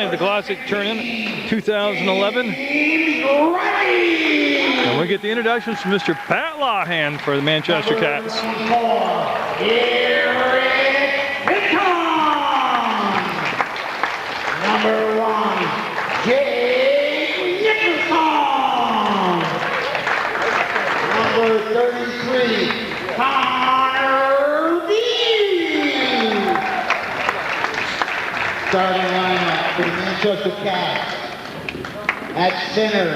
finally the Glodzik Tournament 2011. And we get the introductions from Mr. Pat Lawhan for the Manchester Cats. Here it comes! Number 1, Jay Nicholson. Number 33, Connor Dean. Starting lineup for the Manchester Cats. At center,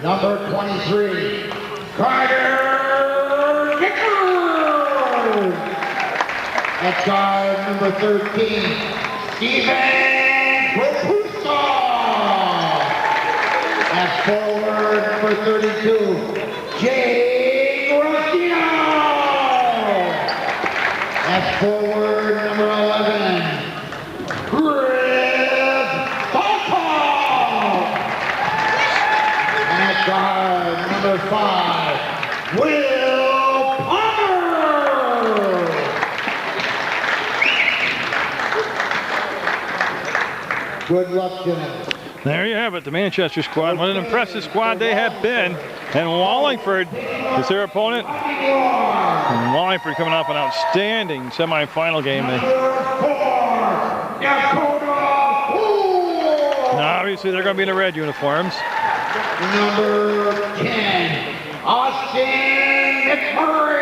number 23, Carter Vickers. At guard, number 13, Steven Propusta. At forward, number 32, Jay Rostino. At forward, number 11, Chris Balkov. And at guard, number 5, Will Palmer. Good luck, gentlemen. There you have it, the Manchester squad. What an impressive squad they have been. And Wallingford is their opponent. And Wallingford coming off an outstanding semifinal game. And obviously they're going to be in the red uniforms. Number 10, Austin McMurray.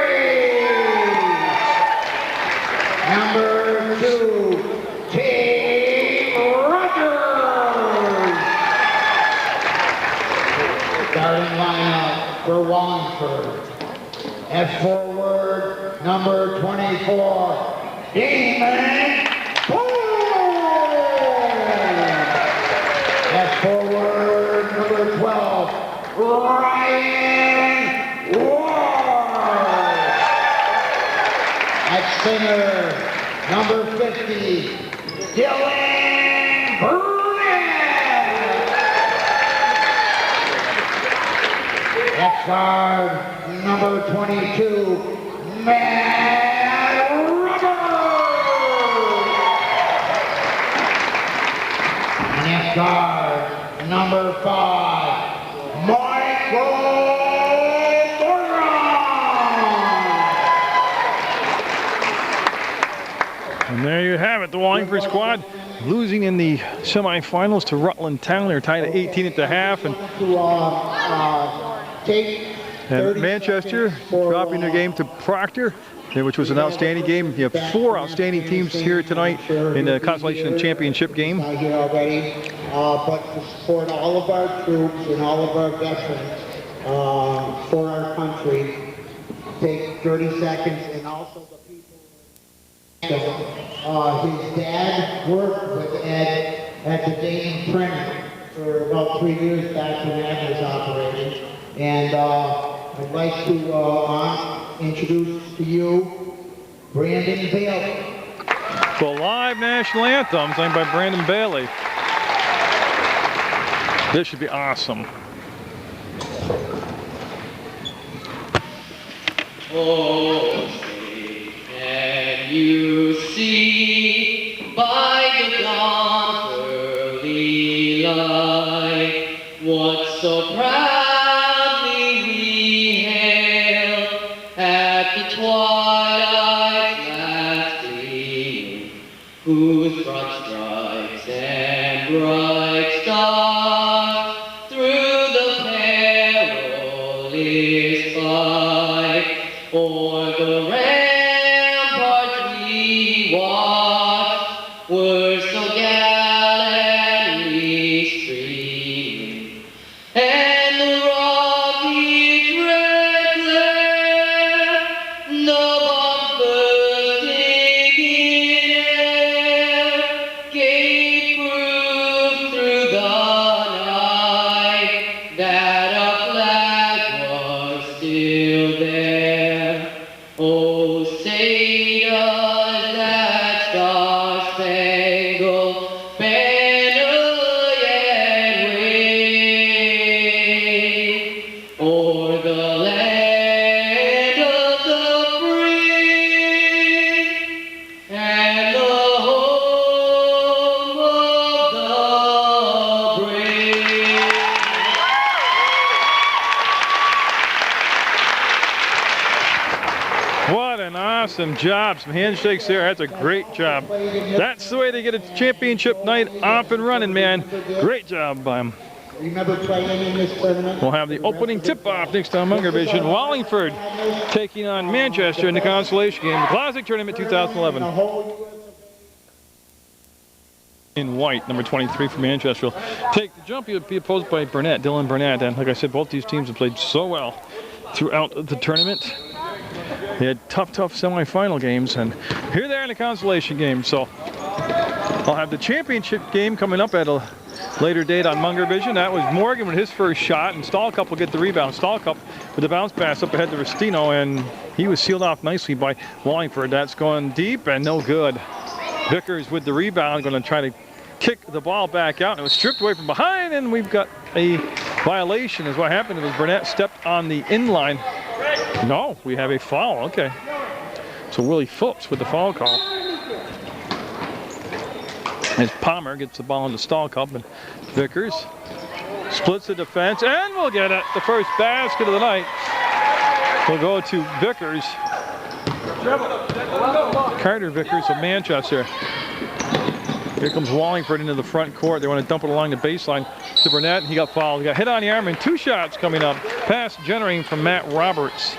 Number 2, Tim Rogers. Starting lineup for Wallingford. At forward, number 24, Damon Boyd. At forward, number 12, Ryan Ward. At center, number 50, Dylan Burnett. At guard, number 22, Matt Roberts. And at guard, number 5, Michael Moran. And there you have it, the Wallingford squad losing in the semifinals to Rutland Town. They're tied at 18 at the half. And Manchester dropping their game to Proctor, which was an outstanding game. You have 4 outstanding teams here tonight in the Consolation Championship game. Not here already, but to support all of our troops and all of our veterans for our country, take 30 seconds, and also the people. His dad worked with Ed at the Dayton Printer for about 3 years back when Ed was operating. And I'd like to introduce to you Brandon Bailey. The live national anthem sung by Brandon Bailey. This should be awesome. Oh, say, can you see by the dawn's early light what so proudly we hailed at the twilight's last gleaming, whose broad stripes and bright stars through the perilous fight o'er the ramparts we watched were so gallantly streaming, and the rocket's red glare, the bombs bursting in air, gave proof through the Awesome job. Some handshakes there. That's a great job. That's the way to get a championship night off and running, man. Great job by him. Remember playing in this tournament? We'll have the opening tip-off next time Munger Vision. Wallingford taking on Manchester in the consolation game. The Glodzik Tournament 2011. In white, number 23 for Manchester. Take the jump. He'll be opposed by Burnett, Dylan Burnett. And like I said, both these teams have played so well throughout the tournament. They had tough semifinal games, and here they are in the consolation game. So I'll have the championship game coming up at a later date on Munger Vision. That was Morgan with his first shot, and Stallcup will get the rebound. Stallcup with the bounce pass up ahead to Restino, and he was sealed off nicely by Wallingford. That's going deep and no good. Vickers with the rebound, going to try to kick the ball back out, and it was stripped away from behind, and we've got a violation. Is what happened was Burnett stepped on the inline. No, we have a foul. Okay. So Willie Phillips with the foul call. As Palmer gets the ball into Stallcup, and Vickers splits the defense, and we'll get it. The first basket of the night will go to Vickers. Carter Vickers of Manchester. Here comes Wallingford into the front court. They want to dump it along the baseline to Burnett. He got fouled. He got hit on the arm, and 2 shots coming up. Pass generating from Matt Roberts.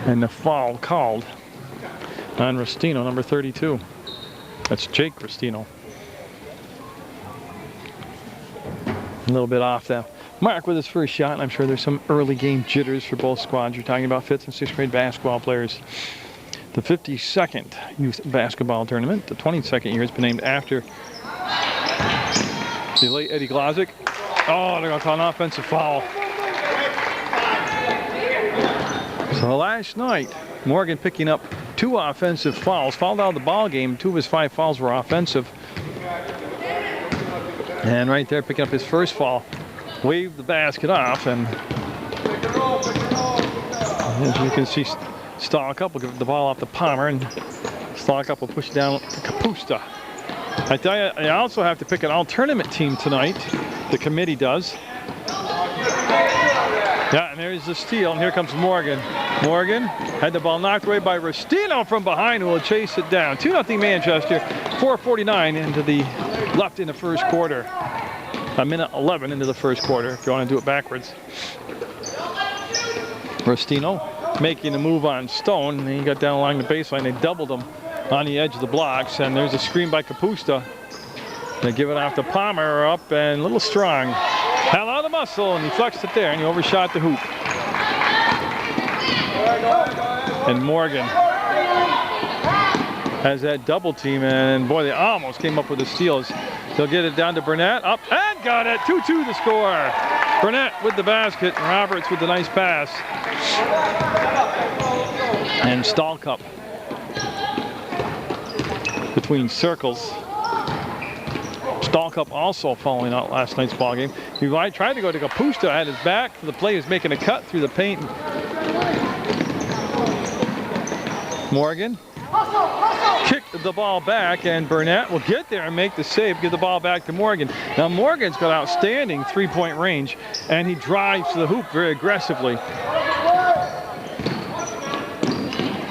And the foul called on Restino, number 32. That's Jake Restino. A little bit off the mark with his first shot. I'm sure there's some early game jitters for both squads. You're talking about 5th and 6th grade basketball players. The 52nd youth basketball tournament. The 22nd year has been named after the late Eddie Glodzik. Oh, they're going to call an offensive foul. So last night, Morgan picking up 2 offensive fouls. Fouled out of the ball game. 2 of his 5 fouls were offensive. And right there, picking up his first foul, waved the basket off, and as you can see, Stallcup will give the ball off to Palmer, and Stallcup will push it down to Kapusta. I tell you, I also have to pick an all-tournament team tonight. The committee does. Yeah, and there's the steal, and here comes Morgan. Morgan had the ball knocked away by Restino from behind, who will chase it down. 2-0 Manchester, 4:49 into the left in the first quarter. A minute 11 into the first quarter, if you want to do it backwards. Restino making a move on Stone, and he got down along the baseline. They doubled him on the edge of the blocks, and there's a screen by Kapusta. They give it off to Palmer, up and a little strong. Had a lot of muscle, and he flexed it there, and he overshot the hoop. And Morgan has that double team, and boy, they almost came up with the steals. They'll get it down to Burnett, up, and got it, 2-2 the score. Burnett with the basket, and Roberts with the nice pass. And Stallcup between circles. Stallcup also following out last night's ball game. He tried to go to Kapusta, had his back to the play. He's making a cut through the paint. Morgan kicked the ball back, and Burnett will get there and make the save, give the ball back to Morgan. Now Morgan's got outstanding 3-point range, and he drives to the hoop very aggressively.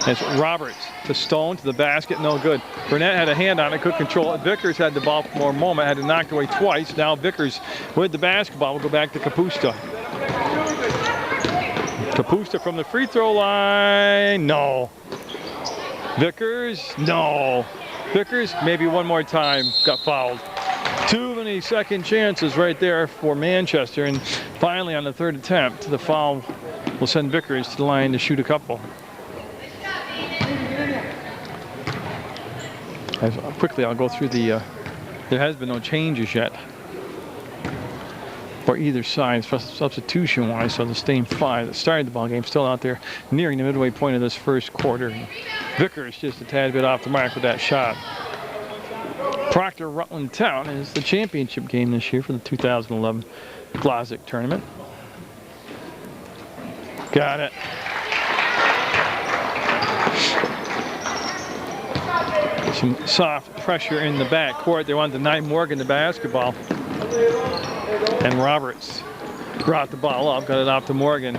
It's Roberts to Stone, to the basket, no good. Burnett had a hand on it, could control it. Vickers had the ball for more moment, had it knocked away twice. Now Vickers with the basketball will go back to Kapusta. Kapusta from the free throw line, no. Vickers, no. Vickers, maybe one more time, got fouled. Too many second chances right there for Manchester, and finally on the 3rd attempt, the foul will send Vickers to the line to shoot a couple. Quickly, I'll go through the, there has been no changes yet for either side, substitution-wise, so the same 5 that started the ball game still out there nearing the midway point of this first quarter. Vickers just a tad bit off the mark with that shot. Proctor Rutland Town is the championship game this year for the 2011 Glodzik tournament. Got it. Some soft pressure in the back court. They wanted to deny Morgan the basketball. And Roberts brought the ball up, got it off to Morgan.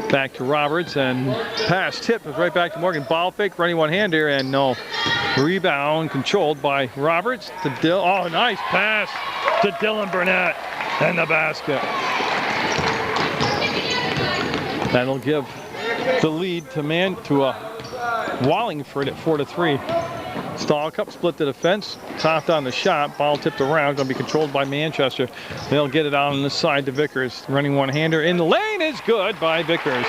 Back to Roberts, and pass tip is right back to Morgan. Ball fake, running one-hander, and no. Rebound controlled by Roberts to Dill. Oh, nice pass to Dylan Burnett and the basket. That'll give the lead to Wallingford at 4-3. Stallcup split the defense, topped on the shot, ball tipped around, going to be controlled by Manchester. They'll get it out on the side to Vickers. Running one-hander in the lane is good by Vickers.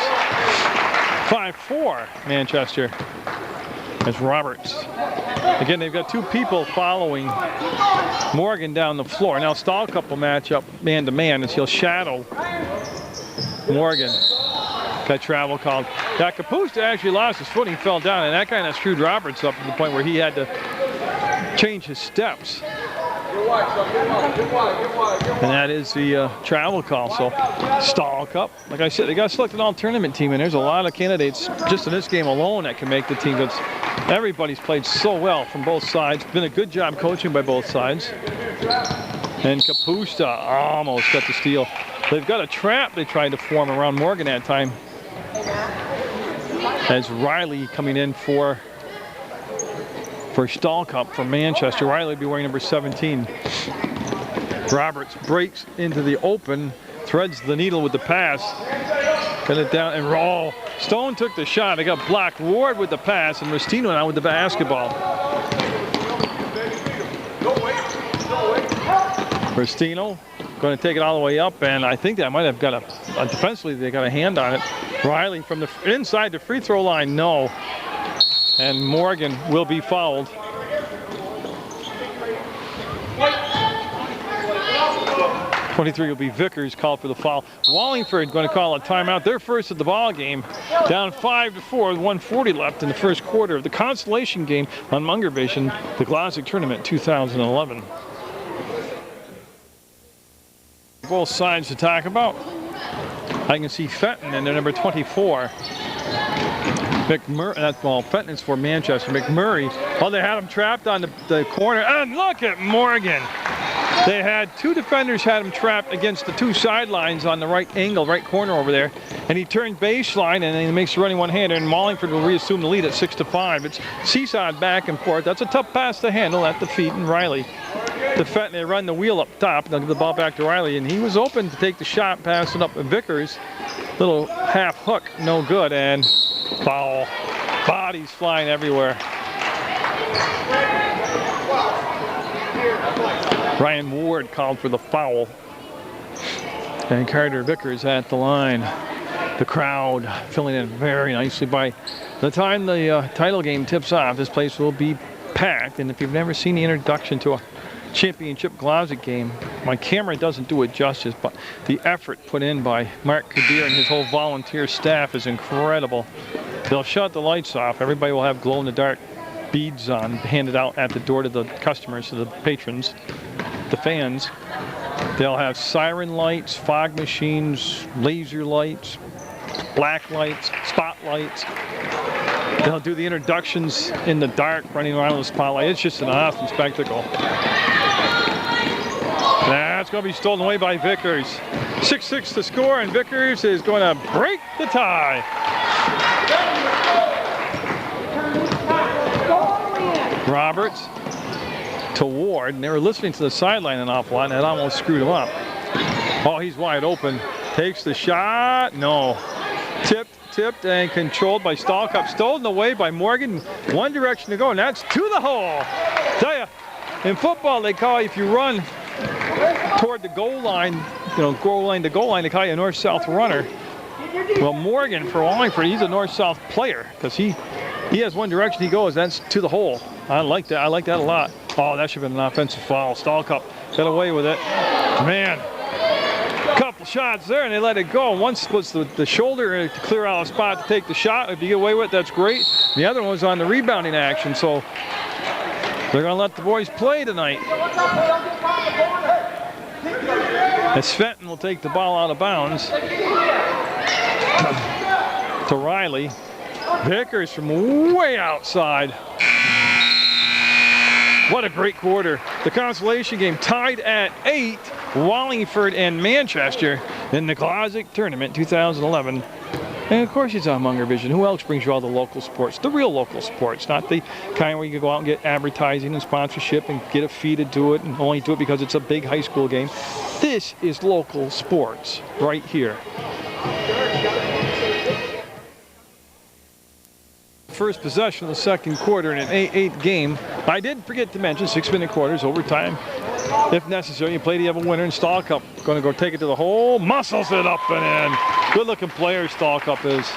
5-4 Manchester as Roberts. Again, they've got two people following Morgan down the floor. Now Stallcup will match up man-to-man as he'll shadow Morgan. Got travel called. Yeah, Kapusta actually lost his footing, fell down, and that kind of screwed Roberts up to the point where he had to change his steps. And that is the travel call. So Stallcup, like I said, they got selected all-tournament team, and there's a lot of candidates just in this game alone that can make the team. Because everybody's played so well from both sides. Been a good job coaching by both sides. And Kapusta almost got the steal. They've got a trap they tried to form around Morgan that time. As Riley coming in for Stallcup from Manchester. Riley will be wearing number 17. Roberts breaks into the open, threads the needle with the pass. Got it down and roll. Stone took the shot. They got blocked. Ward with the pass, and Rustino now with the basketball. Rustino going to take it all the way up, and I think that might have got a defensively they got a hand on it. Riley from the inside the free throw line, no. And Morgan will be fouled. '23 will be Vickers called for the foul. Wallingford going to call a timeout. They're first at the ball game. Down 5-4 with 1:40 left in the first quarter of the consolation game on Munger Vision, the Glodzik Tournament 2011. Both sides to talk about. I can see Fenton and their number 24. Fenton's for Manchester. McMurray, they had him trapped on the corner. And look at Morgan. They had two defenders had him trapped against the two sidelines on the right angle, right corner over there. And he turned baseline, and then he makes a running one-hander, and Wallingford will reassume the lead at 6-5. It's seesawed back and forth. That's a tough pass to handle at the feet, and Riley. To Fenton, they run the wheel up top, and they'll give the ball back to Riley, and he was open to take the shot, pass it up to Vickers. Little half hook, no good, and foul. Bodies flying everywhere. Ryan Ward called for the foul. And Carter Vickers at the line. The crowd filling in very nicely. By the time the title game tips off, this place will be packed. And if you've never seen the introduction to a championship Glodzik game, my camera doesn't do it justice, but the effort put in by Mark Kadir and his whole volunteer staff is incredible. They'll shut the lights off. Everybody will have glow-in-the-dark beads on, handed out at the door to the customers, to the patrons, the fans. They'll have siren lights, fog machines, laser lights, black lights, spotlights. They'll do the introductions in the dark, running around the spotlight. It's just an awesome spectacle. That's going to be stolen away by Vickers. 6-6 to score, and Vickers is going to break the tie. Roberts to Ward, and they were listening to the sideline an awful lot, and that almost screwed him up. Oh, he's wide open. Takes the shot. No. Tipped and controlled by Stallcup. Stolen away by Morgan. One direction to go, and that's to the hole. Tell you, in football, they call you, if you run toward the goal line, goal line to goal line, they call you a north-south runner. Well, Morgan for Wallingford, he's a north-south player because he has one direction he goes, that's to the hole. I like that. I like that a lot. Oh, that should have been an offensive foul. Stallcup got away with it. Man, couple shots there, and they let it go. One was the shoulder to clear out a spot to take the shot. If you get away with it, that's great. The other one was on the rebounding action, so they're going to let the boys play tonight. As Fenton will take the ball out of bounds to Riley. Vickers from way outside. What a great quarter. The consolation game tied at 8, Wallingford and Manchester in the Glodzik Tournament 2011. And of course it's on Munger Vision. Who else brings you all the local sports? The real local sports, not the kind where you can go out and get advertising and sponsorship and get a fee to do it and only do it because it's a big high school game. This is local sports right here. First possession of the second quarter in an 8-8 game. I did forget to mention 6-minute quarters, overtime. If necessary, you play to have a winner in Stahl Cup. Going to go take it to the hole, muscles it up and in. Good looking player Stahl Cup is.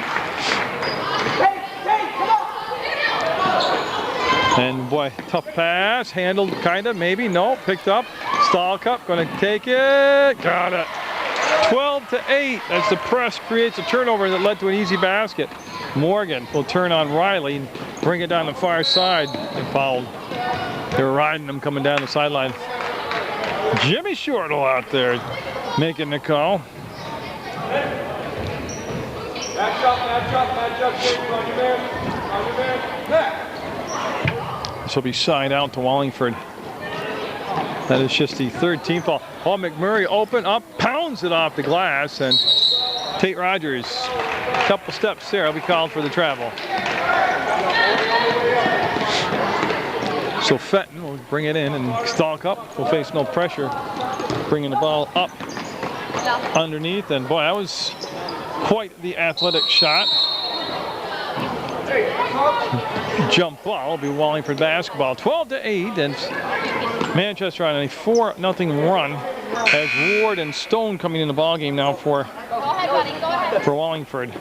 And boy, tough pass, handled kind of, maybe, no, picked up. Stahl Cup, going to take it, got it. 12-8 as the press creates a turnover that led to an easy basket. Morgan will turn on Riley and bring it down the far side. They fouled. They were riding him coming down the sideline. Jimmy Shortle out there making the call. Match up, Jamie, on your man, back. This will be signed out to Wallingford. That is just the third team foul. Oh, McMurray open up, pounds it off the glass, and Tate Rogers, a couple steps there, will be called for the travel. So Fenton will bring it in and Stahl Cup will face no pressure, bringing the ball up underneath, and boy, that was quite the athletic shot. Jump ball will be Wallingford basketball. 12-8, and Manchester on a 4-0 run as Ward and Stone coming in the ball game now for Wallingford.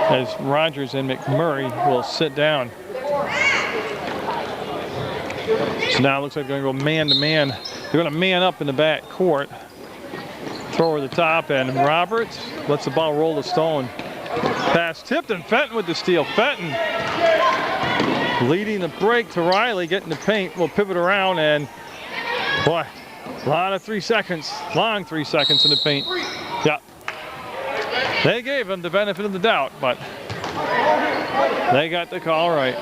As Rogers and McMurray will sit down. So now it looks like they're going to go man-to-man. They're going to man up in the back court. Throw over the top, and Roberts lets the ball roll to Stone. Pass tipped, and Fenton with the steal. Fenton leading the break to Riley, getting the paint. Will pivot around, and boy, a lot of 3 seconds, long 3 seconds in the paint. Yeah. They gave him the benefit of the doubt, but they got the call right.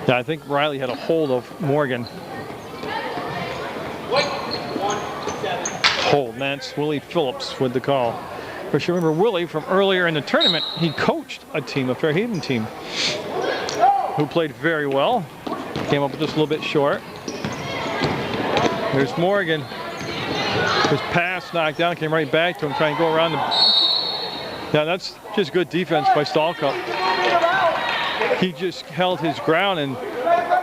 Yeah, I think Riley had a hold of Morgan. Hold, and that's Willie Phillips with the call. Of course, you remember Willie from earlier in the tournament. He coached a team, a Fairhaven team, who played very well. Came up with just a little bit short. There's Morgan. His pass knocked down, came right back to him, trying to go around the... Now that's just good defense by Stahl Cup. He just held his ground, and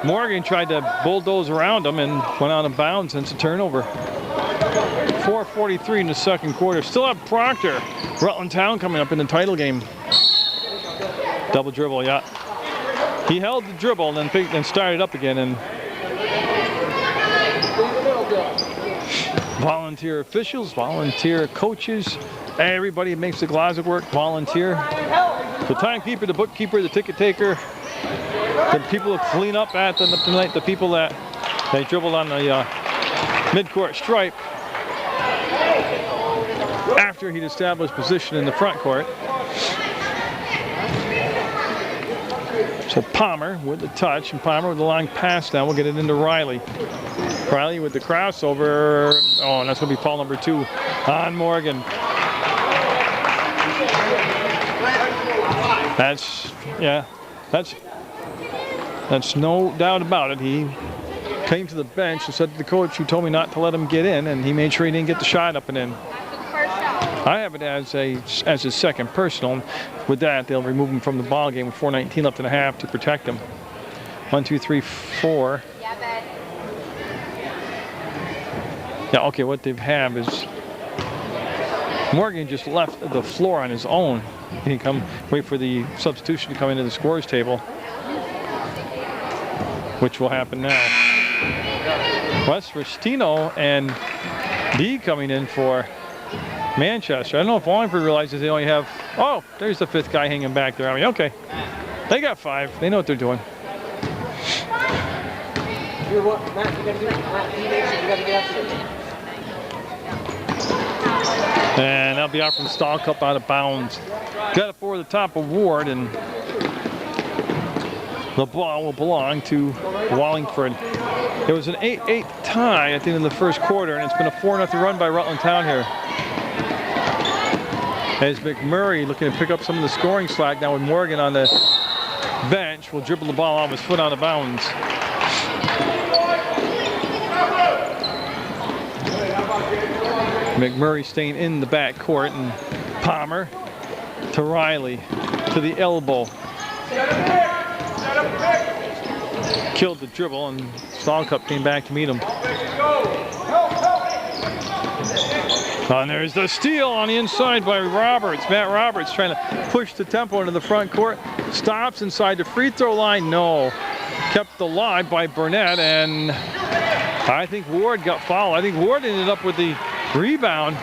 Morgan tried to bulldoze around him and went out of bounds, and it's a turnover. 4:43 in the second quarter. Still have Proctor, Rutland Town coming up in the title game. Double dribble, yeah. He held the dribble and then started up again, and volunteer officials, volunteer coaches, everybody makes the Glodzik work, volunteer. The timekeeper, the bookkeeper, the ticket taker, the people that clean up at the people that they dribbled on the mid-court stripe after he'd established position in the front court. So Palmer with the touch, and Palmer with the long pass down. We'll get it into Riley. Riley with the crossover. Oh, and that's going to be foul number 2 on Morgan. That's no doubt about it. He came to the bench and said to the coach, "You told me not to let him get in," and he made sure he didn't get the shot up and in. I have it as his second personal. With that, they'll remove him from the ball game with 4:19 left in a half to protect him. 1, 2, 3, 4. Yeah, okay, what they have is Morgan just left the floor on his own. He wait for the substitution to come into the scorers table, which will happen now. Wes Restino and D coming in for Manchester. I don't know if Wallingford realizes they only have, oh, there's the 5th guy hanging back there. I mean, okay. They got 5. They know what they're doing. And that'll be out from the Stahl Cup out of bounds. Got it for the top of Ward, and The ball will belong to Wallingford. It was an 8-8 tie at the end of the first quarter, and it's been a 4-0 run by Rutland Town here. As McMurray looking to pick up some of the scoring slack now with Morgan on the bench, will dribble the ball off his foot out of bounds. McMurray staying in the back court, and Palmer to Riley to the elbow. Killed the dribble, and Stallcup came back to meet him. And there's the steal on the inside by Roberts. Matt Roberts trying to push the tempo into the front court. Stops inside the free throw line. No. Kept alive by Burnett, and I think Ward got fouled. I think Ward ended up with the rebound.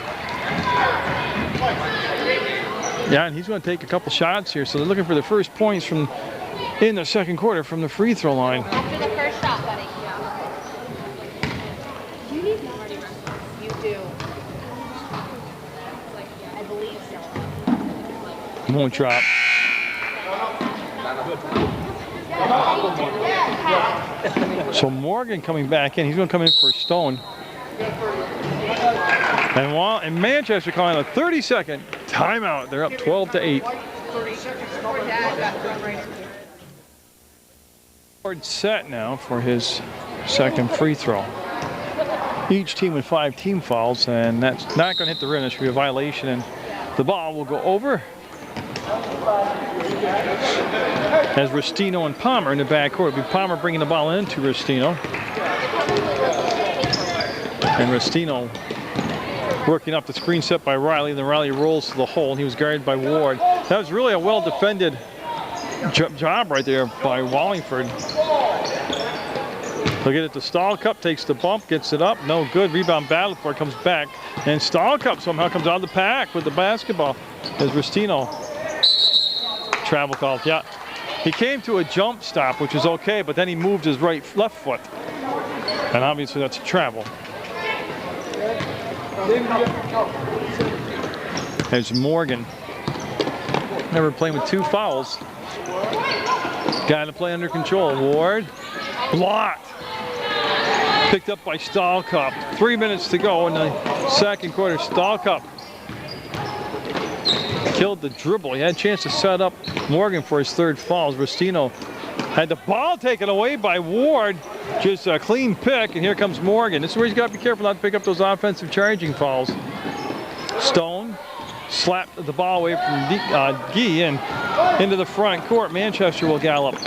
Yeah, and he's going to take a couple shots here. So they're looking for the first points from in the second quarter from the free throw line. After the first shot, buddy. Do you need more? You do. I believe so. Won't drop. So Morgan coming back in. He's going to come in for Stone. And Manchester calling a 30-second timeout. They're up 12-8. Ward set now for his second free throw. Each team with 5 team fouls, and that's not going to hit the rim. That should be a violation, and the ball will go over. As Restino and Palmer in the backcourt. It'll be Palmer bringing the ball into Restino. And Restino working up the screen set by Riley. Then Riley rolls to the hole, and he was guarded by Ward. That was really a well-defended job right there by Wallingford. They'll get it to Stallcup, takes the bump, gets it up. No good. Rebound battle for it, comes back. And Stallcup somehow comes out of the pack with the basketball. As Restino. Travel call, yeah. He came to a jump stop, which is okay, but then he moved his left foot. And obviously that's a travel. There's Morgan. Never playing with 2 fouls. Got to play under control. Ward, blocked. Picked up by Stallcup. 3 minutes to go in the second quarter. Stallcup killed the dribble. He had a chance to set up Morgan for his 3rd foul. Restino had the ball taken away by Ward. Just a clean pick, and here comes Morgan. This is where he's got to be careful not to pick up those offensive charging fouls. Stone slapped the ball away from Gee and into the front court. Manchester will gallop.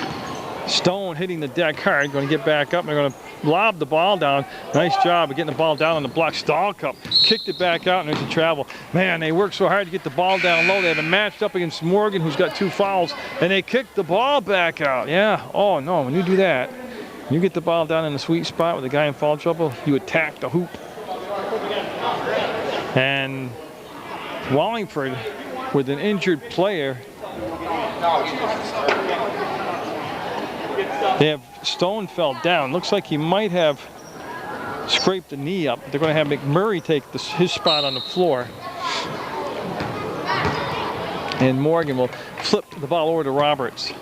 Stone hitting the deck hard, going to get back up, and they're going to lob the ball down. Nice job of getting the ball down on the block. Stallcup kicked it back out, and there's a travel. Man, they worked so hard to get the ball down low. They had it matched up against Morgan, who's got 2 fouls, and they kicked the ball back out. Yeah, oh no, when you do that, you get the ball down in the sweet spot with a guy in foul trouble, you attack the hoop. And Wallingford with an injured player. They have Stone fell down. Looks like he might have scraped the knee up. They're going to have McMurray take his spot on the floor. And Morgan will flip the ball over to Roberts.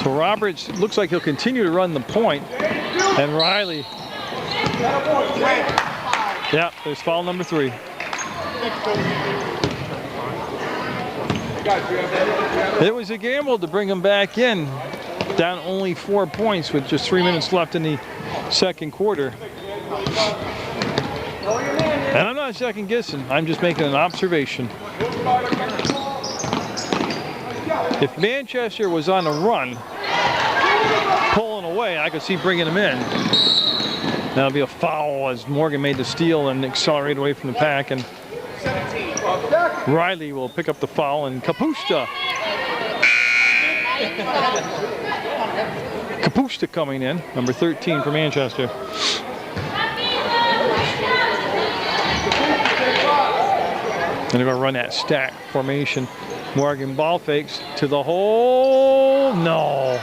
So Roberts looks like he'll continue to run the point. And Riley. Yeah, there's foul number 3. It was a gamble to bring him back in. Down only 4 points with just 3 minutes left in the second quarter. And I'm not second guessing. I'm just making an observation. If Manchester was on a run, pulling away, I could see bringing him in. That'll be a foul as Morgan made the steal and accelerated away from the pack. And Riley will pick up the foul, and Kapusta coming in, number 13 for Manchester. And they're going to run that stack formation. Morgan ball fakes to the hole. No.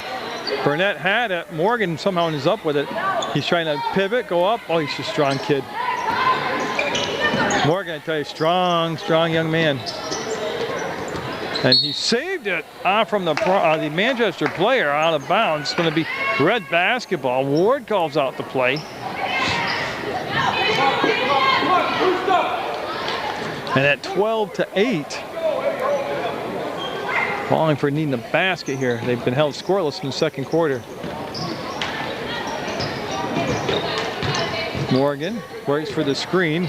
Burnett had it. Morgan somehow is up with it. He's trying to pivot, go up. Oh, he's a strong kid. Morgan, I tell you, strong young man. And he saved received it from the Manchester player out of bounds. It's going to be red basketball. Ward calls out the play. And at 12-8, Wallingford needing a basket here. They've been held scoreless in the second quarter. Morgan waits for the screen.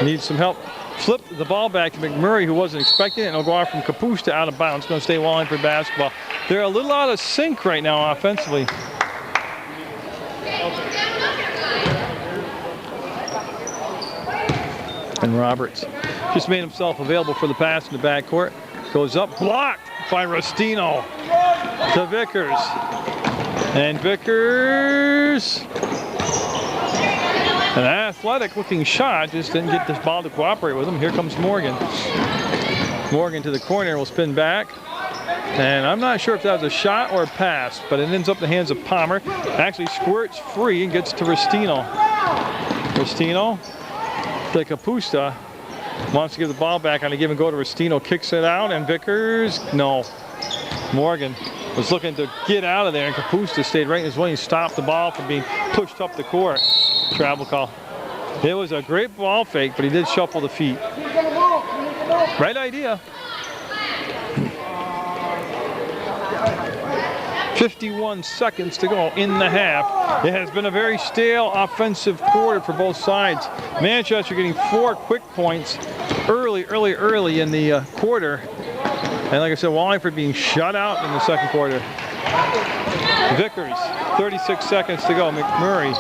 Needs some help. Flip the ball back to McMurray, who wasn't expecting it, and it'll go off from Kapusta out of bounds. It's going to stay Wallingford basketball. They're a little out of sync right now offensively. And Roberts just made himself available for the pass in the backcourt. Goes up, blocked by Rustino to Vickers. And Vickers, an athletic looking shot, just didn't get this ball to cooperate with him. Here comes Morgan. Morgan to the corner, will spin back. And I'm not sure if that was a shot or a pass, but it ends up in the hands of Palmer. Actually squirts free and gets to Rustino. Rustino to Kapusta. Wants to give the ball back on a give and go to Rustino. Kicks it out, and Vickers, no. Morgan was looking to get out of there, and Kapusta stayed right in his way and stopped the ball from being pushed up the court. Travel call. It was a great ball fake, but he did shuffle the feet. Right idea. 51 seconds to go in the half. It has been a very stale offensive quarter for both sides. Manchester getting 4 quick points early in the quarter. And like I said, Wallingford being shut out in the second quarter. Vickers, 36 seconds to go. McMurray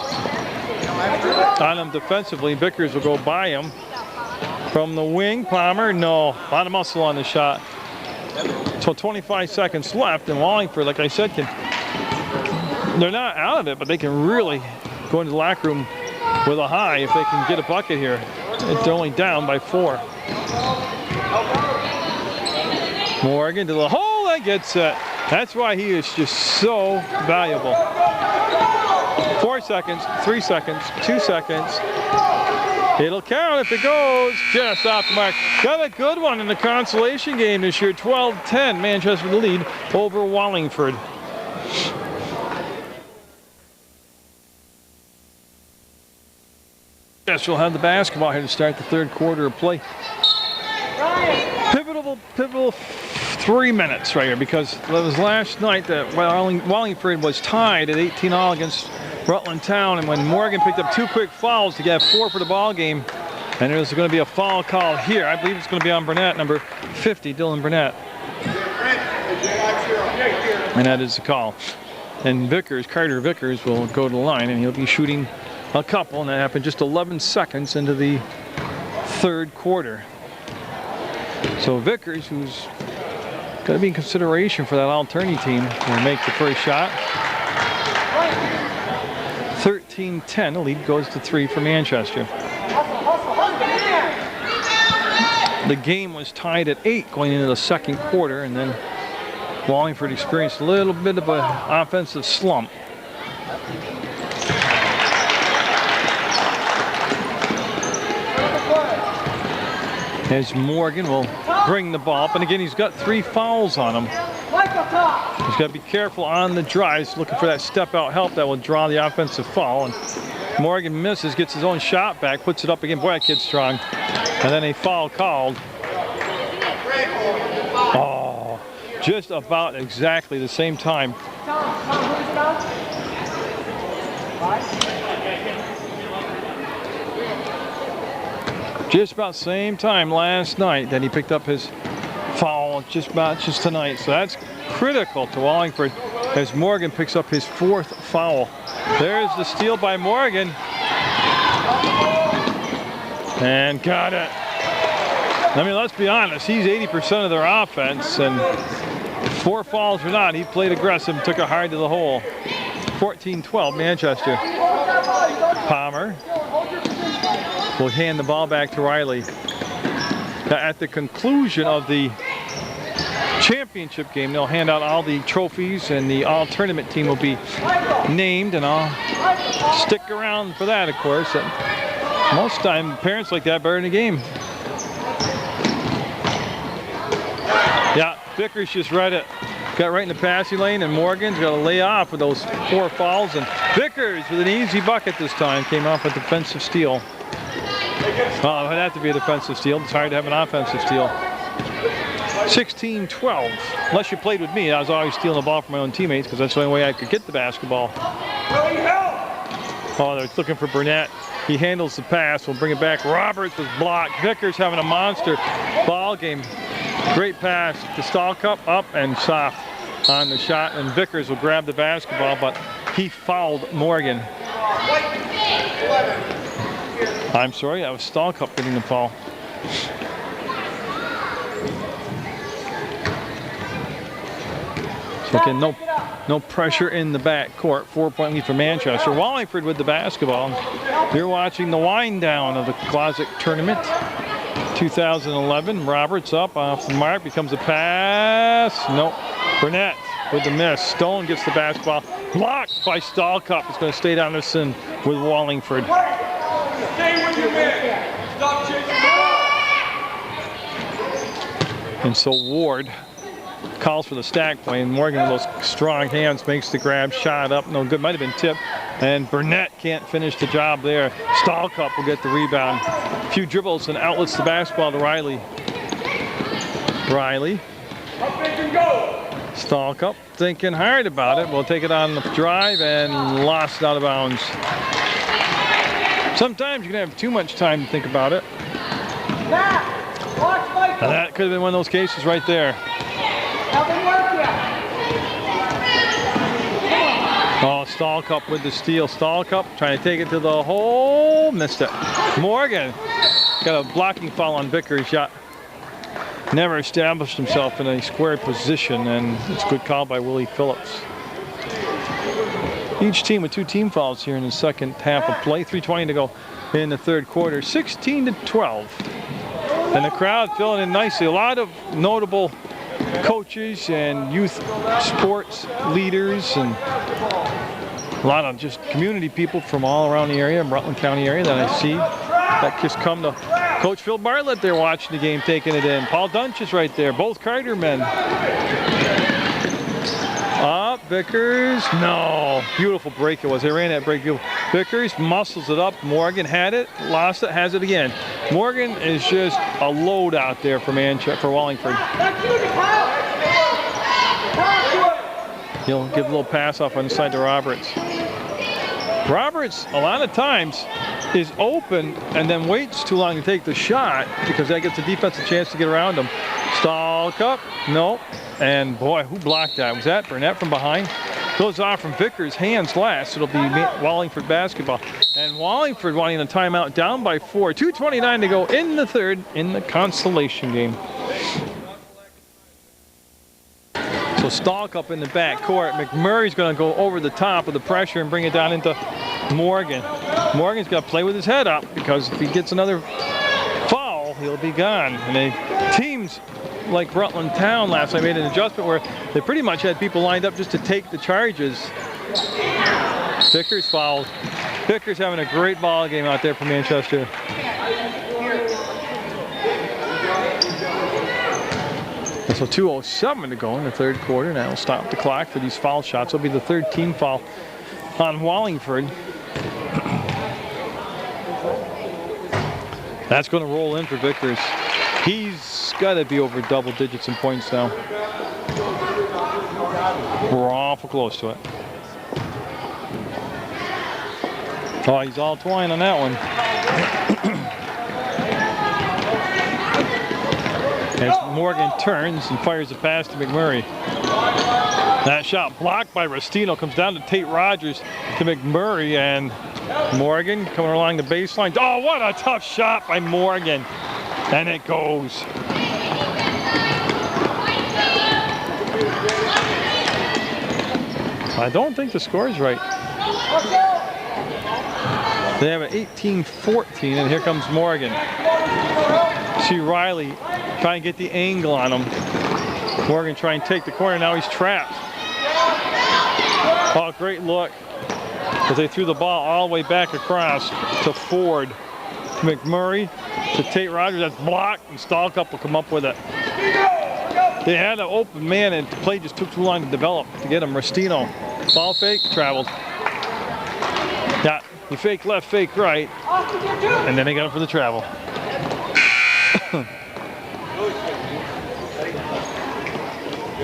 on him defensively. Vickers will go by him. From the wing, Palmer, no. A lot of muscle on the shot. So 25 seconds left, and Wallingford, like I said, they're not out of it, but they can really go into the locker room with a high if they can get a bucket here. They're only down by 4. Morgan to the hole, that gets it. That's why he is just so valuable. 4 seconds, 3 seconds, 2 seconds. It'll count if it goes just off the mark. Got a good one in the consolation game this year. 12-10, Manchester the lead over Wallingford. Manchester will have the basketball here to start the third quarter of play. Pivotal 3 minutes right here, because it was last night that Wallingford was tied at 18-all against Rutland Town, and when Morgan picked up 2 quick fouls to get 4 for the ball game, and there's going to be a foul call here. I believe it's going to be on Burnett, number 50, Dylan Burnett. And that is the call. And Vickers, Carter Vickers, will go to the line, and he'll be shooting a couple, and that happened just 11 seconds into the third quarter. So Vickers, who's got to be in consideration for that alternate team, will make the first shot. 13-10, the lead goes to 3 for Manchester. The game was tied at 8 going into the second quarter, and then Wallingford experienced a little bit of an offensive slump. As Morgan will bring the ball up, and again he's got 3 fouls on him. He's got to be careful on the drives, looking for that step out help that will draw the offensive foul. And Morgan misses, gets his own shot back, puts it up again. Boy, that kid's strong. And then a foul called. Oh, just about exactly the same time. Just about same time last night that he picked up his foul, just tonight. So that's critical to Wallingford as Morgan picks up his 4th foul. There's the steal by Morgan. And got it. I mean, let's be honest, he's 80% of their offense, and 4 fouls or not, he played aggressive and took it hard to the hole. 14-12, Manchester. Palmer will hand the ball back to Riley. At the conclusion of the championship game, they'll hand out all the trophies, and the all-tournament team will be named, and I'll stick around for that, of course. And most time, parents like that better in the game. Yeah, Vickers just read it. Got right in the passing lane, and Morgan's got to lay off with those 4 fouls. And Vickers with an easy bucket this time came off a defensive steal. Oh, it'd have to be a defensive steal. It's hard to have an offensive steal. 16-12. Unless you played with me, I was always stealing the ball from my own teammates because that's the only way I could get the basketball. Oh, they're looking for Burnett. He handles the pass. We'll bring it back. Roberts was blocked. Vickers having a monster ball game. Great pass to Stahlcup, up and soft on the shot. And Vickers will grab the basketball, but he fouled Morgan. I'm sorry, that was Stahlcup getting the foul. So again, no pressure in the back court. 4-point lead for Manchester. Wallingford with the basketball. You're watching the wind down of the Glodzik tournament. 2011. Roberts up off the mark. Becomes a pass. Nope. Burnett with the miss. Stone gets the basketball. Blocked by Stahlcup. It's going to stay down this in with Wallingford. Stay with your man. Stop chasing the ball. And so Ward calls for the stack play, and Morgan with those strong hands makes the grab, shot up, no good, might have been tipped, and Burnett can't finish the job there. Stahlcup will get the rebound. A few dribbles and outlets the basketball to Riley. Riley. Stahlcup thinking hard about it. We'll take it on the drive and lost it out of bounds. Sometimes you can have too much time to think about it. And that could have been one of those cases right there. Oh, Stahlcup with the steal. Stahlcup trying to take it to the hole. Missed it. Morgan got a blocking foul on Vickers. Shot. Never established himself in a square position, and it's a good call by Willie Phillips. Each team with 2 team fouls here in the second half of play. 3:20 to go in the third quarter. 16-12. And the crowd filling in nicely. A lot of notable coaches and youth sports leaders and a lot of just community people from all around the area, Rutland County area that I see that just come to Coach Phil Bartlett there watching the game, taking it in. Paul Dunch is right there, both Carter men. Up, Vickers, no. Beautiful break it was, they ran that break. Vickers muscles it up, Morgan had it, lost it, has it again. Morgan is just a load out there for Wallingford. He'll give a little pass off on the side to Roberts. Roberts, a lot of times, is open and then waits too long to take the shot because that gives the defense a chance to get around him. Stahlcup, no. And boy, who blocked that? Was that Burnett from behind? Goes off from Vickers' hands last. It'll be Wallingford basketball. And Wallingford wanting a timeout, down by 4. 2:29 to go in the third in the consolation game. So Stahlcup in the back court. McMurray's going to go over the top of the pressure and bring it down into Morgan. Morgan's got to play with his head up because if he gets another foul, he'll be gone. And teams like Rutland Town last night made an adjustment where they pretty much had people lined up just to take the charges. Vickers fouled. Vickers having a great ball game out there for Manchester. And so 2:07 to go in the third quarter. Now we'll stop the clock for these foul shots. It'll be the third team foul on Wallingford. That's going to roll in for Vickers. He's got to be over double digits in points now. We're awful close to it. Oh, he's all twine on that one. As Morgan turns and fires a pass to McMurray. That shot blocked by Restino comes down to Tate Rogers to McMurray, and Morgan coming along the baseline. Oh, what a tough shot by Morgan. And it goes. I don't think the score is right. They have an 18-14, and here comes Morgan. See Riley trying to get the angle on him. Morgan trying to take the corner. Now he's trapped. Oh, great look. As they threw the ball all the way back across to Ford. To McMurray. To Tate Rogers. That's blocked, and Stahlcup will come up with it. They had an open man and the play just took too long to develop to get him. Restino, ball fake, traveled. Yeah, he fake left, fake right, and then they got him for the travel.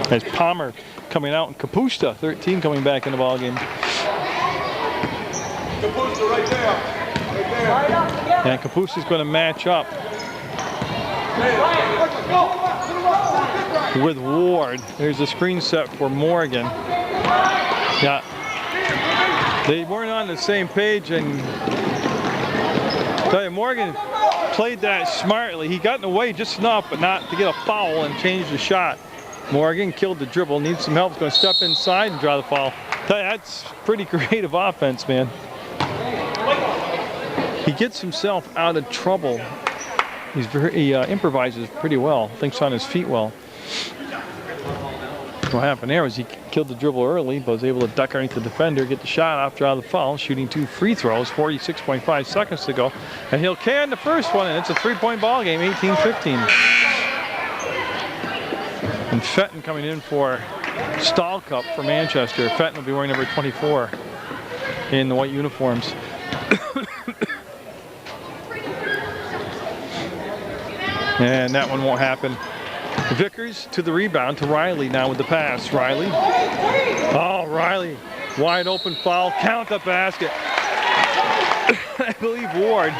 There's Palmer coming out and Kapusta, 13, coming back in the ball game. Kapusta right there. Right there. And Kapusta's going to match up with Ward. There's a screen set for Morgan. Yeah, they weren't on the same page, and I tell you, Morgan played that smartly. He got in the way just enough, but not to get a foul and change the shot. Morgan killed the dribble, needs some help, going to step inside and draw the foul. I tell you, that's pretty creative offense, man. He gets himself out of trouble. He improvises pretty well, thinks on his feet well. What happened there was he killed the dribble early, but was able to duck underneath the defender, get the shot off, draw the foul, shooting 2 free throws, 46.5 seconds to go. And he'll can the first one, and it's a 3-point ball game, 18-15. And Fenton coming in for Stahl Cup for Manchester. Fenton will be wearing number 24 in the white uniforms. And that one won't happen. Vickers to the rebound to Riley now with the pass. Riley. Oh, Riley. Wide open foul. Count the basket. I believe Ward.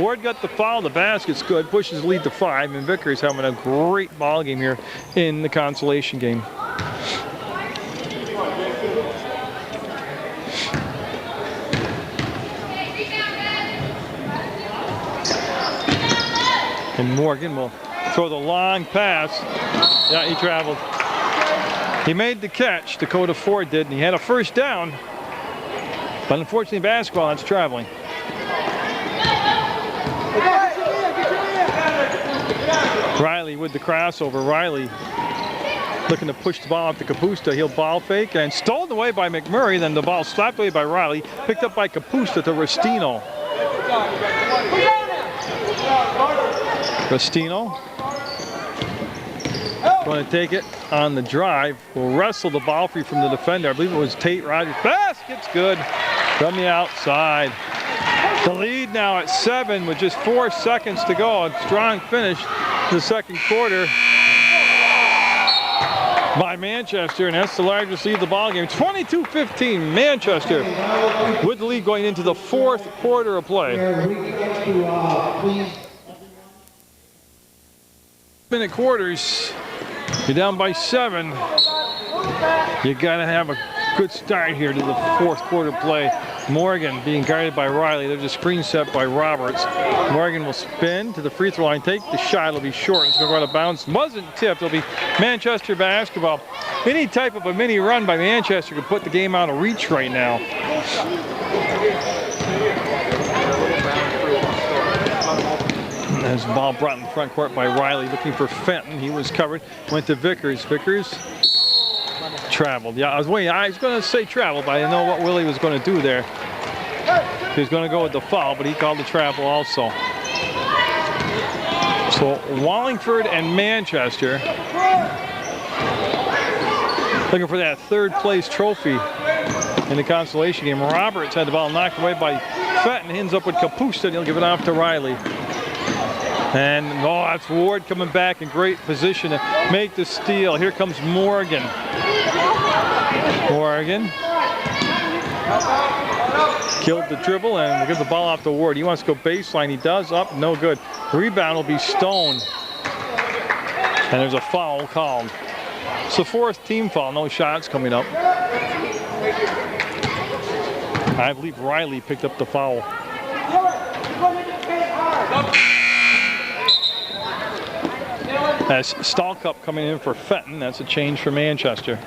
Ward got the foul. The basket's good. Pushes the lead to 5. And Vickers having a great ball game here in the consolation game. And Morgan will throw the long pass. Yeah, he traveled. He made the catch, Dakota Ford did, and he had a first down. But unfortunately, basketball, that's traveling. Riley with the crossover. Riley looking to push the ball up to Kapusta. He'll ball fake and stolen away by McMurray. Then the ball slapped away by Riley. Picked up by Kapusta to Restino. Restino going to take it on the drive. Will wrestle the ball free from the defender. I believe it was Tate Rogers. Basket's good from the outside. The lead now at 7 with just 4 seconds to go. A strong finish to the second quarter by Manchester, and that's the largest lead of the ball game. 22-15, Manchester with the lead going into the 4th quarter of play. Minute quarters, you're down by 7. You gotta have a good start here to the 4th quarter play. Morgan being guarded by Riley. There's a screen set by Roberts. Morgan will spin to the free throw line, take the shot. It'll be short. It's going to go out of bounds. Wasn't tipped. It'll be Manchester basketball. Any type of a mini run by Manchester could put the game out of reach right now. There's the ball brought in front court by Riley, looking for Fenton. He was covered. Went to Vickers. Vickers traveled. Yeah, I was going to say travel, but I didn't know what Willie was going to do there. He was going to go with the foul, but he called the travel also. So Wallingford and Manchester looking for that 3rd place trophy in the consolation game. Roberts had the ball knocked away by Fenton. Ends up with Kapusta, and he'll give it off to Riley. And oh, that's Ward coming back in great position to make the steal. Here comes Morgan. Morgan killed the dribble and will give the ball off to Ward. He wants to go baseline. He does. Up, no good. Rebound will be Stone. And there's a foul called. It's the 4th team foul. No shots coming up. I believe Riley picked up the foul. As Stahl Cup coming in for Fenton. That's a change for Manchester.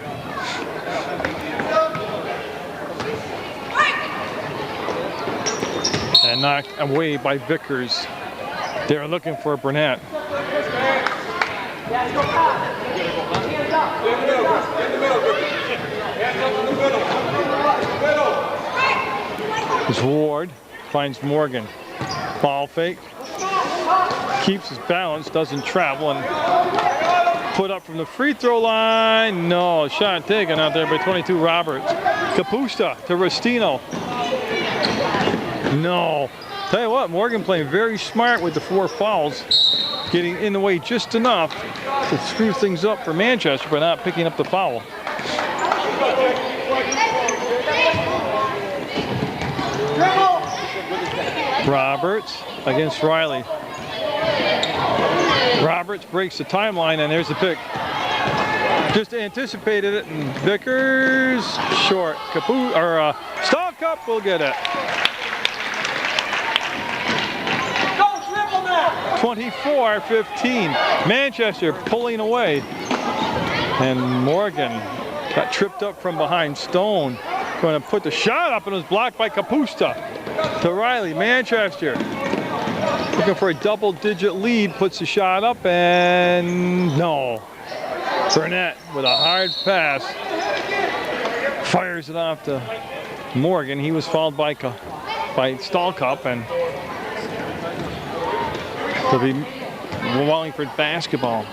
And knocked away by Vickers. They're looking for Burnett. It's Ward finds Morgan. Ball fake. keeps his balance, doesn't travel, and put up from the free throw line. No, shot taken out there by 22 Roberts. Kapusta to Rustino. No. Tell you what, Morgan playing very smart with the 4 fouls, getting in the way just enough to screw things up for Manchester, but not picking up the foul. Roberts against Riley. Roberts breaks the timeline, and there's the pick. Just anticipated it, and Vickers short. Stallcup will get it. 24-15. Manchester pulling away, and Morgan got tripped up from behind. Stone going to put the shot up, and it was blocked by Kapusta. To Riley. Manchester looking for a double-digit lead, puts the shot up, and no. Burnett with a hard pass fires it off to Morgan. He was fouled by Stallcup, and it'll be Wallingford basketball.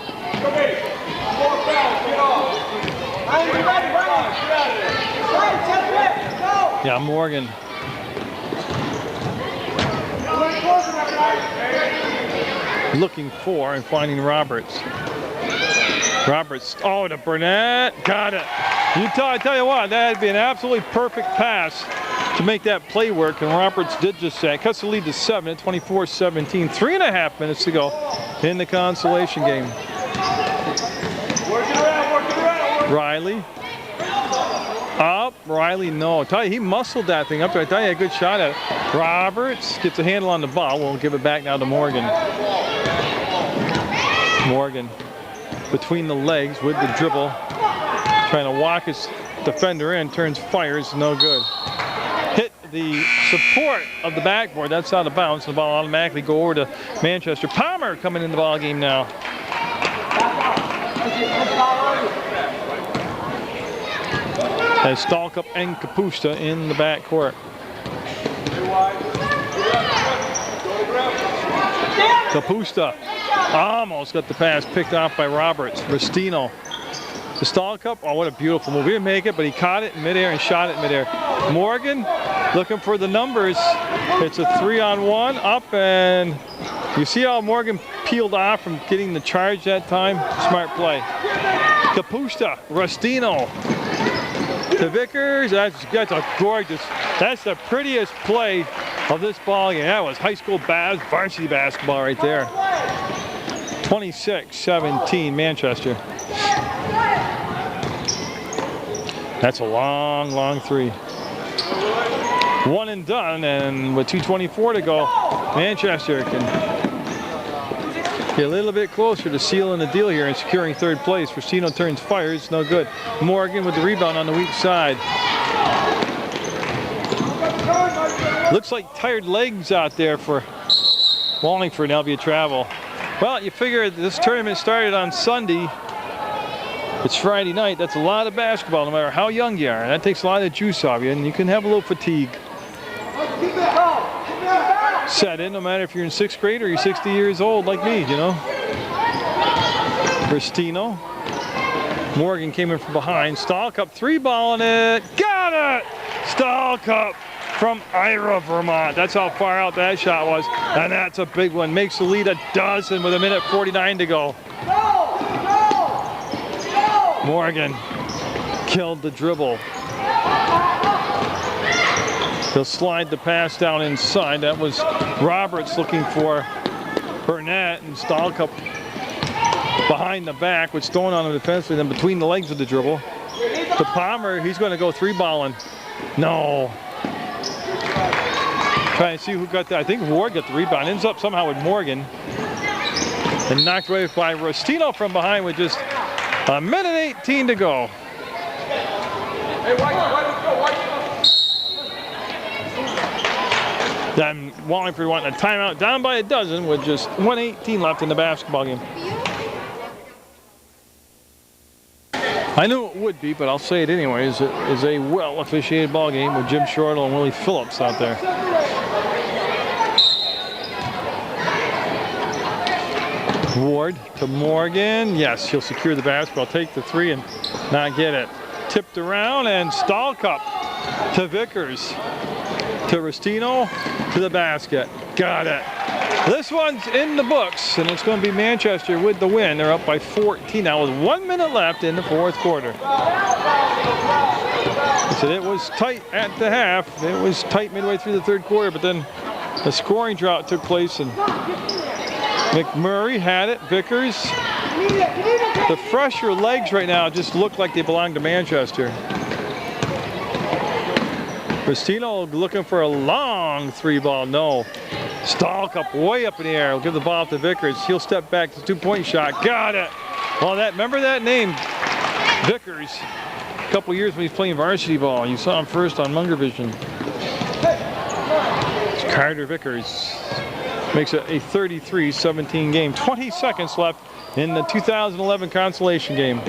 Yeah, Morgan. Looking for and finding Roberts. Roberts, oh, to Burnett, got it. I tell you what, that'd be an absolutely perfect pass to make that play work, and Roberts did just that. Cuts the lead to 7 at 24-17. 3.5 minutes to go in the consolation game. Riley. Up, Riley, no. I tell you, he muscled that thing up there. I tell you, a good shot at it. Roberts gets a handle on the ball. We'll give it back now to Morgan. Morgan between the legs with the dribble. Trying to walk his defender in, turns, fires, no good. Hit the support of the backboard. That's out of bounds. The ball automatically go over to Manchester. Palmer coming in the ball game now. As Stallcup and Kapusta in the backcourt. Kapusta almost got the pass picked off by Roberts. Rustino to Stallcup. Oh, what a beautiful move. He didn't make it, but he caught it in midair and shot it in midair. Morgan looking for the numbers. It's a 3-on-1 up, and you see how Morgan peeled off from getting the charge that time? Smart play. Kapusta, Rustino to Vickers. That's a gorgeous, that's the prettiest play of this ball game. That was high school varsity basketball right there. 26-17 Manchester. That's a long, long three. One and done, and with 2:24 to go, Manchester can get a little bit closer to sealing the deal here and securing third place. Rustino turns, fires, no good. Morgan with the rebound on the weak side. Looks like tired legs out there for Wallingford. Now be a travel. Well, you figure this tournament started on Sunday. It's Friday night. That's a lot of basketball, no matter how young you are. That takes a lot of juice off you, and you can have a little fatigue set in, no matter if you're in 6th grade or you're 60 years old like me, you know. Rustino. Morgan came in from behind. Stallcup, 3-balling it. Got it! Stallcup from Ira, Vermont. That's how far out that shot was. And that's a big one. Makes the lead a dozen with 1:49 to go. Morgan killed the dribble. He'll slide the pass down inside. That was Roberts looking for Burnett, and Stallcup behind the back with Stone on him defensively, then between the legs of the dribble. To Palmer, he's going to go 3-balling. No. Trying to see who got that. I think Ward got the rebound. Ends up somehow with Morgan. And knocked away by Rustino from behind with just 1:18 to go. Then Wallingford wanting a timeout, down by a dozen with just 1:18 left in the basketball game. I knew it would be, but I'll say it anyways. It is a well-officiated ball game with Jim Shortle and Willie Phillips out there. Ward to Morgan. Yes, he'll secure the basketball, take the three and not get it. Tipped around and Stalcup to Vickers. To Restino to the basket. Got it. This one's in the books, and it's going to be Manchester with the win. They're up by 14 now with 1 minute left in the fourth quarter. So it was tight at the half. It was tight midway through the third quarter, but then the scoring drought took place, and McMurray had it. Vickers. The fresher legs right now just look like they belong to Manchester. Restino looking for a long three ball. No. Stalcup way up in the air. Will give the ball to Vickers. He'll step back to two-point shot. Got it. Well, remember that name, Vickers. A couple years when he's playing varsity ball. You saw him first on Munger Vision. It's Carter Vickers. Makes it a 33-17 game. 20 seconds left in the 2011 consolation game.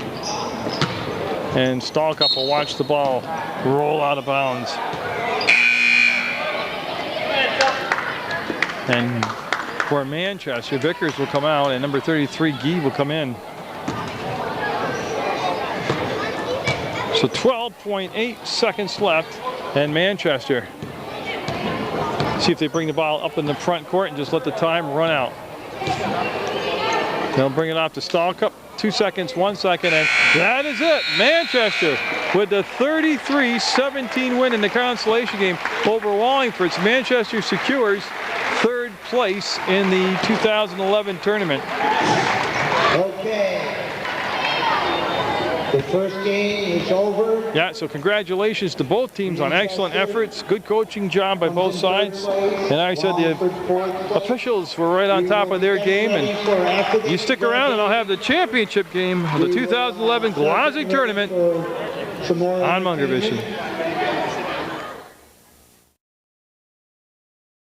And Stalcup will watch the ball roll out of bounds. And for Manchester, Vickers will come out, and number 33, Gee, will come in. So 12.8 seconds left, and Manchester. See if they bring the ball up in the front court and just let the time run out. They'll bring it off to Stalcup. 2 seconds, 1 second, and that is it. Manchester with the 33-17 win in the consolation game over Wallingford. Manchester secures third place in the 2011 tournament. Okay. The first game is over. Yeah, so congratulations to both teams on excellent efforts. Good coaching job by both sides. And I said the officials were right on top of their game. And you stick around and I'll have the championship game of the 2011 Glodzik tournament on Munger Vision.